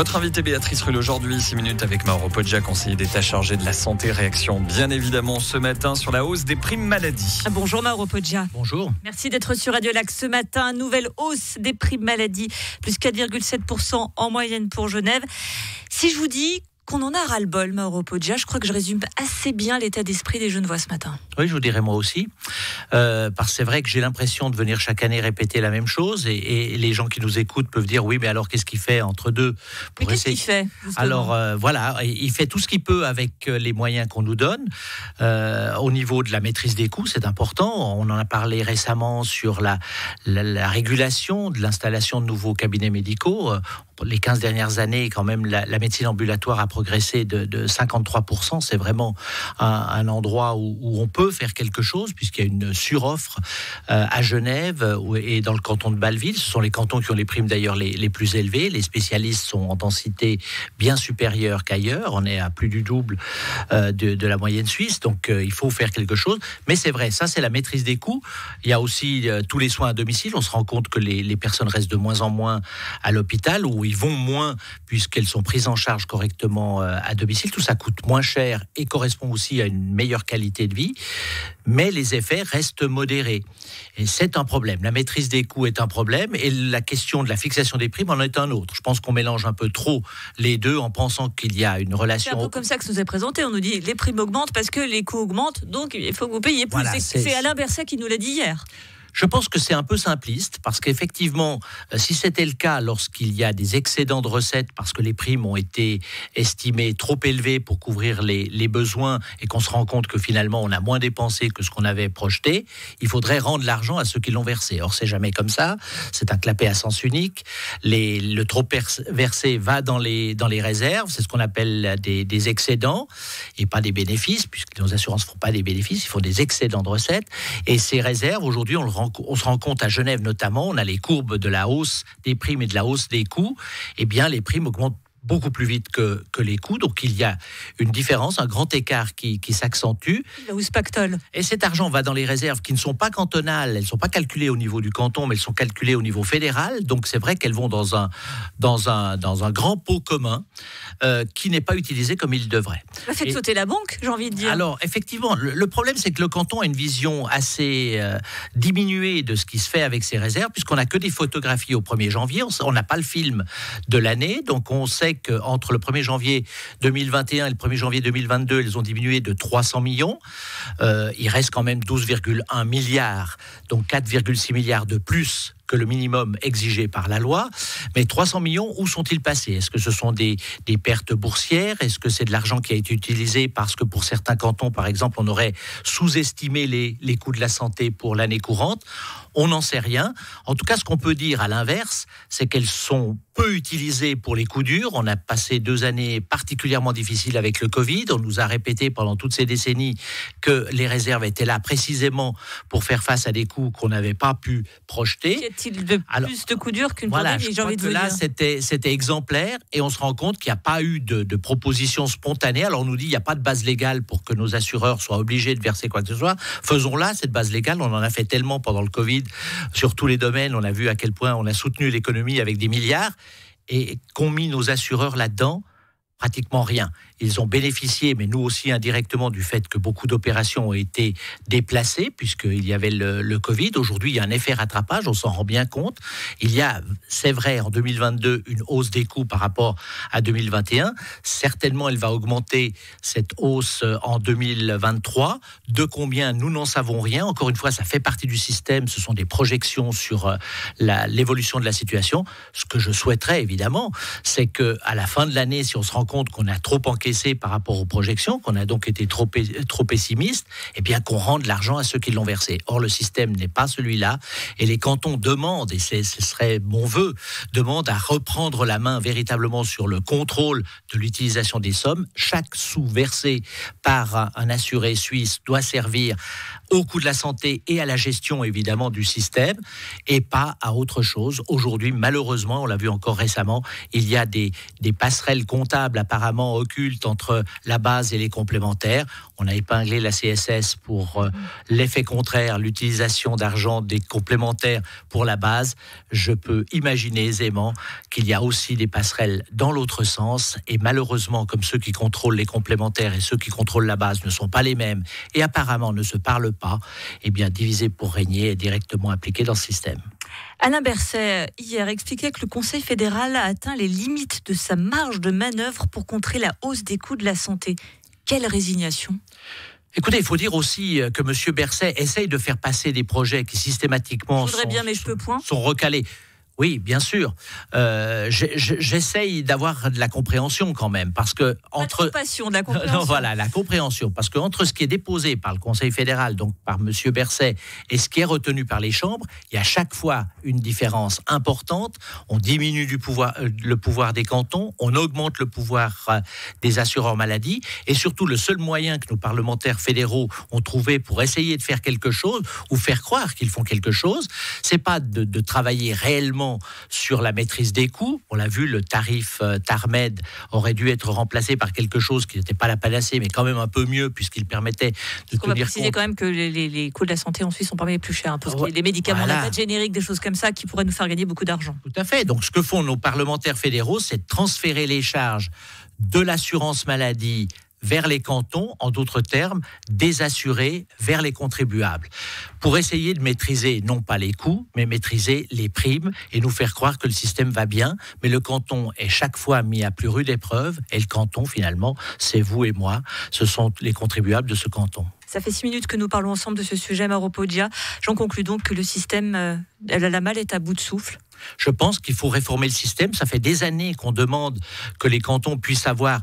Votre invitée Béatrice Rulle aujourd'hui, 6 minutes avec Mauro Poggia, conseiller d'État chargé de la santé. Réaction bien évidemment ce matin sur la hausse des primes maladie. Bonjour Mauro Poggia. Bonjour. Merci d'être sur Radio Lac ce matin. Nouvelle hausse des primes maladie, plus 4,7% en moyenne pour Genève. Si je vous dis qu'on en a ras-le-bol, Mauro Poggia, je crois que je résume assez bien l'état d'esprit des Genevois ce matin. Oui, je vous dirais moi aussi. Parce que c'est vrai que j'ai l'impression de venir chaque année répéter la même chose. Et les gens qui nous écoutent peuvent dire, oui, mais alors qu'est-ce qu'il fait entre deux pour Mais qu'est-ce qu'il fait justement ? Alors, voilà, il fait tout ce qu'il peut avec les moyens qu'on nous donne. Au niveau de la maîtrise des coûts, c'est important. On en a parlé récemment sur la régulation de l'installation de nouveaux cabinets médicaux. Les 15 dernières années, quand même, la médecine ambulatoire a progressé de 53%. C'est vraiment un endroit où on peut faire quelque chose, puisqu'il y a une suroffre à Genève et dans le canton de Bâle-Ville. Ce sont les cantons qui ont les primes d'ailleurs les plus élevées. Les spécialistes sont en densité bien supérieure qu'ailleurs. On est à plus du double de la moyenne suisse. Donc, il faut faire quelque chose. Mais c'est vrai, ça, c'est la maîtrise des coûts. Il y a aussi tous les soins à domicile. On se rend compte que les personnes restent de moins en moins à l'hôpital, où ils vont moins puisqu'elles sont prises en charge correctement à domicile. Tout ça coûte moins cher et correspond aussi à une meilleure qualité de vie, mais les effets restent modérés. Et c'est un problème. La maîtrise des coûts est un problème et la question de la fixation des primes en est un autre. Je pense qu'on mélange un peu trop les deux en pensant qu'il y a une relation... C'est un peu comme ça que ça nous est présenté. On nous dit les primes augmentent parce que les coûts augmentent, donc il faut que vous payiez plus. Voilà, c'est Alain Berset qui nous l'a dit hier. Je pense que c'est un peu simpliste parce qu'effectivement, si c'était le cas lorsqu'il y a des excédents de recettes parce que les primes ont été estimées trop élevées pour couvrir les besoins et qu'on se rend compte que finalement on a moins dépensé que ce qu'on avait projeté, il faudrait rendre l'argent à ceux qui l'ont versé. Or, c'est jamais comme ça. C'est un clapet à sens unique. Le trop versé va dans les réserves. C'est ce qu'on appelle des excédents et pas des bénéfices, puisque nos assurances ne font pas des bénéfices, ils font des excédents de recettes. Et ces réserves, aujourd'hui, on se rend compte à Genève notamment, on a les courbes de la hausse des primes et de la hausse des coûts. Eh bien, les primes augmentent beaucoup plus vite que les coûts. Donc, il y a une différence, un grand écart qui s'accentue. La hausse pactole. Et cet argent va dans les réserves qui ne sont pas cantonales, elles ne sont pas calculées au niveau du canton, mais elles sont calculées au niveau fédéral. Donc, c'est vrai qu'elles vont dans un grand pot commun qui n'est pas utilisé comme il devrait. Ça fait sauter la banque, j'ai envie de dire. Alors, effectivement, le problème, c'est que le canton a une vision assez diminuée de ce qui se fait avec ses réserves, puisqu'on n'a que des photographies au 1er janvier. On n'a pas le film de l'année. Donc, on sait qu'entre le 1er janvier 2021 et le 1er janvier 2022, elles ont diminué de 300 millions. Il reste quand même 12,1 milliards, donc 4,6 milliards de plus que le minimum exigé par la loi. Mais 300 millions, où sont-ils passés ? Est-ce que ce sont des pertes boursières ? Est-ce que c'est de l'argent qui a été utilisé parce que pour certains cantons, par exemple, on aurait sous-estimé les coûts de la santé pour l'année courante ? On n'en sait rien. En tout cas, ce qu'on peut dire à l'inverse, c'est qu'elles sont peu utilisées pour les coups durs. On a passé 2 années particulièrement difficiles avec le Covid. On nous a répété pendant toutes ces décennies que les réserves étaient là précisément pour faire face à des coûts qu'on n'avait pas pu projeter. Y a-t-il plus de coups durs qu'une pandémie ? J'ai envie de vous dire. Là, c'était exemplaire et on se rend compte qu'il n'y a pas eu de proposition spontanée. Alors on nous dit qu'il n'y a pas de base légale pour que nos assureurs soient obligés de verser quoi que ce soit. Faisons-la, cette base légale. On en a fait tellement pendant le Covid sur tous les domaines. On a vu à quel point on a soutenu l'économie avec des milliards et qu'ont mis nos assureurs là-dedans. Pratiquement rien. Ils ont bénéficié, mais nous aussi indirectement, du fait que beaucoup d'opérations ont été déplacées, puisqu'il y avait le Covid. Aujourd'hui, il y a un effet rattrapage, on s'en rend bien compte. Il y a, c'est vrai, en 2022, une hausse des coûts par rapport à 2021. Certainement, elle va augmenter, cette hausse, en 2023. De combien, nous n'en savons rien. Encore une fois, ça fait partie du système. Ce sont des projections sur l'évolution de la situation. Ce que je souhaiterais, évidemment, c'est qu'à la fin de l'année, si on se rend compte qu'on a trop encaissé par rapport aux projections, qu'on a donc été trop pessimiste, eh bien qu'on rende l'argent à ceux qui l'ont versé. Or, le système n'est pas celui-là, et les cantons demandent, et ce serait mon vœu, demandent à reprendre la main véritablement sur le contrôle de l'utilisation des sommes. Chaque sou versé par un assuré suisse doit servir au coût de la santé et à la gestion évidemment du système et pas à autre chose. Aujourd'hui, malheureusement, on l'a vu encore récemment, il y a des passerelles comptables apparemment occultes entre la base et les complémentaires. On a épinglé la CSS pour l'effet contraire, l'utilisation d'argent des complémentaires pour la base. Je peux imaginer aisément qu'il y a aussi des passerelles dans l'autre sens et malheureusement, comme ceux qui contrôlent les complémentaires et ceux qui contrôlent la base ne sont pas les mêmes et apparemment ne se parlent pas, eh bien diviser pour régner est directement appliqué dans ce système. Alain Berset, hier, expliquait que le Conseil fédéral a atteint les limites de sa marge de manœuvre pour contrer la hausse des coûts de la santé. Quelle résignation! Écoutez, il faut dire aussi que M. Berset essaye de faire passer des projets qui systématiquement sont recalés. Oui, bien sûr. J'essaye d'avoir de la compréhension quand même, parce que entre passion, de la compréhension. Non, voilà, la compréhension, parce que entre ce qui est déposé par le Conseil fédéral, donc par Monsieur Berset, et ce qui est retenu par les chambres, il y a à chaque fois une différence importante. On diminue le pouvoir des cantons, on augmente le pouvoir des assureurs maladie, et surtout le seul moyen que nos parlementaires fédéraux ont trouvé pour essayer de faire quelque chose ou faire croire qu'ils font quelque chose, c'est pas de travailler réellement sur la maîtrise des coûts. On l'a vu, le tarif TARMED aurait dû être remplacé par quelque chose qui n'était pas la panacée, mais quand même un peu mieux, puisqu'il permettait de tenir compte. On va préciser quand même que les coûts de la santé en Suisse sont parmi les plus chers, parce que les médicaments, la pâte générique, des choses comme ça, qui pourraient nous faire gagner beaucoup d'argent. Tout à fait. Donc ce que font nos parlementaires fédéraux, c'est de transférer les charges de l'assurance maladie vers les cantons, en d'autres termes, des assurés vers les contribuables, pour essayer de maîtriser non pas les coûts, mais maîtriser les primes et nous faire croire que le système va bien. Mais le canton est chaque fois mis à plus rude épreuve, et le canton, finalement, c'est vous et moi, ce sont les contribuables de ce canton. Ça fait 6 minutes que nous parlons ensemble de ce sujet, Mauro Poggia. J'en conclus donc que le système, la malle est à bout de souffle. Je pense qu'il faut réformer le système. Ça fait des années qu'on demande que les cantons puissent avoir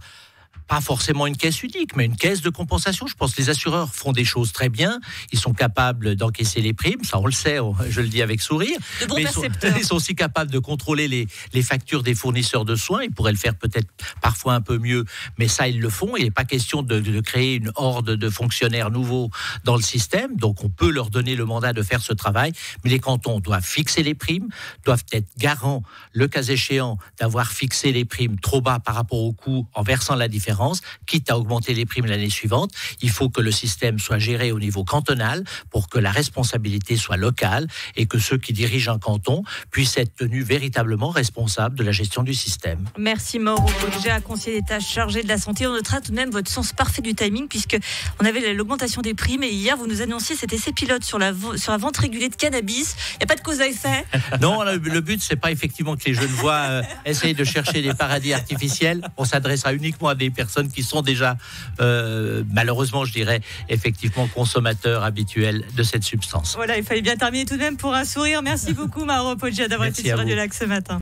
pas forcément une caisse unique, mais une caisse de compensation. Je pense que les assureurs font des choses très bien. Ils sont capables d'encaisser les primes. Ça, on le sait, je le dis avec sourire. De bons percepteurs. Ils sont aussi capables de contrôler les factures des fournisseurs de soins. Ils pourraient le faire peut-être parfois un peu mieux, mais ça, ils le font. Il n'est pas question de créer une horde de fonctionnaires nouveaux dans le système. Donc, on peut leur donner le mandat de faire ce travail. Mais les cantons doivent fixer les primes, doivent être garants, le cas échéant, d'avoir fixé les primes trop bas par rapport au coût en versant la différence, quitte à augmenter les primes l'année suivante. Il faut que le système soit géré au niveau cantonal pour que la responsabilité soit locale et que ceux qui dirigent un canton puissent être tenus véritablement responsables de la gestion du système. Merci Mauro Poggia, conseiller d'État chargé de la santé. On notera tout de même votre sens parfait du timing, puisque on avait l'augmentation des primes et hier vous nous annonciez cet essai pilote sur la vente régulée de cannabis. Il n'y a pas de cause à effet. Non, le but c'est pas effectivement que les jeunes voix essayent de chercher des paradis artificiels. On s'adressera uniquement à des personnes qui sont déjà, malheureusement, je dirais, effectivement consommateurs habituels de cette substance. Voilà, il fallait bien terminer tout de même pour un sourire. Merci beaucoup, Mauro Poggia, d'avoir été sur Radio Lac ce matin.